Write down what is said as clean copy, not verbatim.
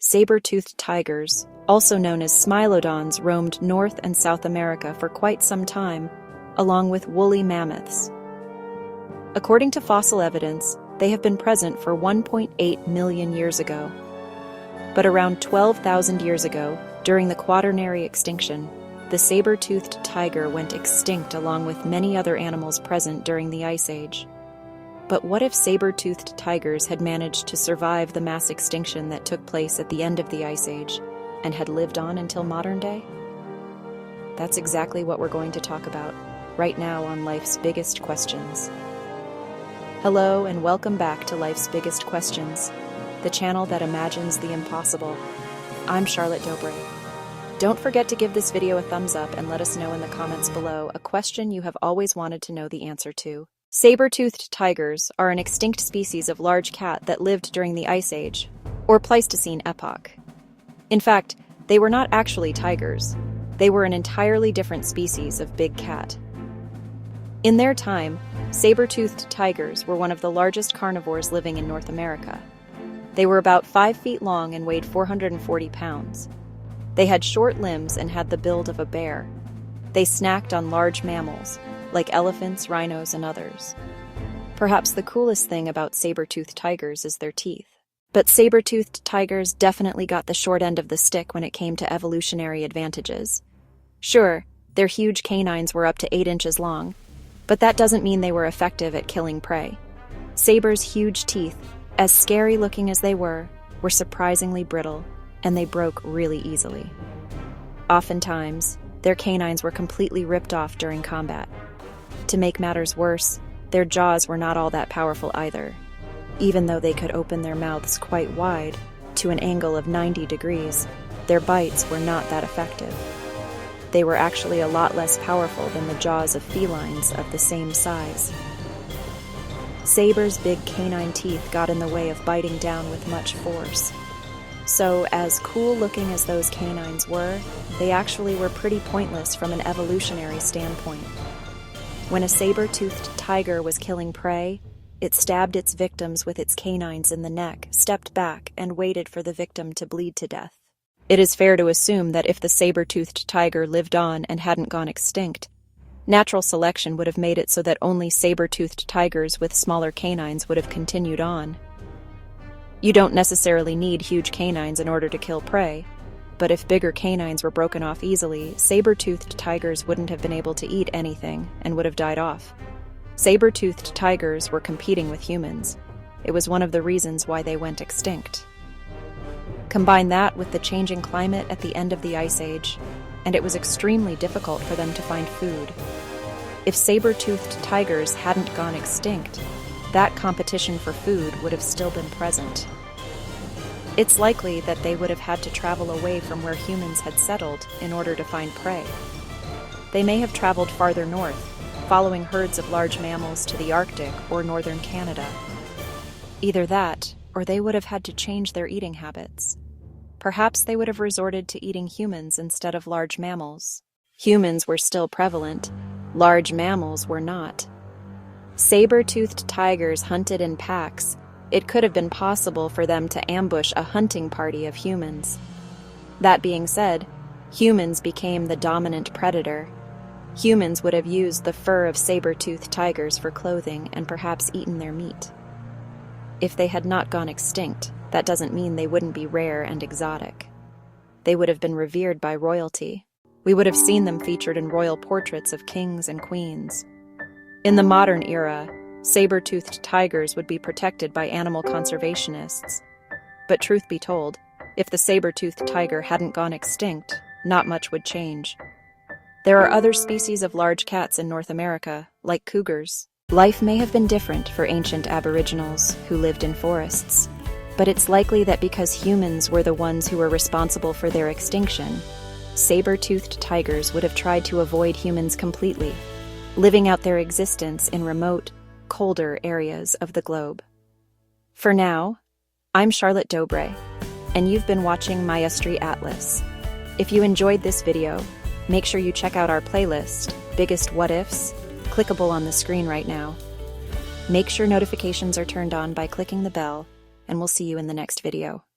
Saber-toothed tigers, also known as Smilodons, roamed North and South America for quite some time, along with woolly mammoths. According to fossil evidence, they have been present for 1.8 million years ago. But around 12,000 years ago, during the Quaternary extinction, the saber-toothed tiger went extinct along with many other animals present during the Ice Age. But what if saber-toothed tigers had managed to survive the mass extinction that took place at the end of the Ice Age and had lived on until modern day? That's exactly what we're going to talk about right now on Life's Biggest Questions. Hello and welcome back to Life's Biggest Questions, the channel that imagines the impossible. I'm Charlotte Dobre. Don't forget to give this video a thumbs up and let us know in the comments below a question you have always wanted to know the answer to. Saber-toothed tigers are an extinct species of large cat that lived during the Ice Age, or Pleistocene epoch. In fact, they were not actually tigers. They were an entirely different species of big cat. In their time, saber-toothed tigers were one of the largest carnivores living in North America. They were about 5 feet long and weighed 440 pounds. They had short limbs and had the build of a bear. They snacked on large mammals, like elephants, rhinos, and others. Perhaps the coolest thing about saber-toothed tigers is their teeth. But saber-toothed tigers definitely got the short end of the stick when it came to evolutionary advantages. Sure, their huge canines were up to 8 inches long, but that doesn't mean they were effective at killing prey. Sabers' huge teeth, as scary-looking as they were surprisingly brittle, and they broke really easily. Oftentimes, their canines were completely ripped off during combat. To make matters worse, their jaws were not all that powerful either. Even though they could open their mouths quite wide, to an angle of 90 degrees, their bites were not that effective. They were actually a lot less powerful than the jaws of felines of the same size. Sabers' big canine teeth got in the way of biting down with much force. So, as cool-looking as those canines were, they actually were pretty pointless from an evolutionary standpoint. When a saber-toothed tiger was killing prey, it stabbed its victims with its canines in the neck, stepped back, and waited for the victim to bleed to death. It is fair to assume that if the saber-toothed tiger lived on and hadn't gone extinct, natural selection would have made it so that only saber-toothed tigers with smaller canines would have continued on. You don't necessarily need huge canines in order to kill prey, but if bigger canines were broken off easily, saber-toothed tigers wouldn't have been able to eat anything and would have died off. Saber-toothed tigers were competing with humans. It was one of the reasons why they went extinct. Combine that with the changing climate at the end of the Ice Age, and it was extremely difficult for them to find food. If saber-toothed tigers hadn't gone extinct, that competition for food would have still been present. It's likely that they would have had to travel away from where humans had settled in order to find prey. They may have traveled farther north, following herds of large mammals to the Arctic or northern Canada. Either that, or they would have had to change their eating habits. Perhaps they would have resorted to eating humans instead of large mammals. Humans were still prevalent, large mammals were not. Saber-toothed tigers hunted in packs. It could have been possible for them to ambush a hunting party of humans. That being said, humans became the dominant predator. Humans would have used the fur of saber-toothed tigers for clothing and perhaps eaten their meat. If they had not gone extinct, that doesn't mean they wouldn't be rare and exotic. They would have been revered by royalty. We would have seen them featured in royal portraits of kings and queens. In the modern era, saber-toothed tigers would be protected by animal conservationists. But truth be told, if the saber-toothed tiger hadn't gone extinct, not much would change. There are other species of large cats in North America, like cougars. Life may have been different for ancient aboriginals who lived in forests, but it's likely that because humans were the ones who were responsible for their extinction, saber-toothed tigers would have tried to avoid humans completely, living out their existence in remote, colder areas of the globe. For now, I'm Charlotte Dobre, and you've been watching Maestri Atlas. If you enjoyed this video, make sure you check out our playlist, Biggest What Ifs, clickable on the screen right now. Make sure notifications are turned on by clicking the bell, and we'll see you in the next video.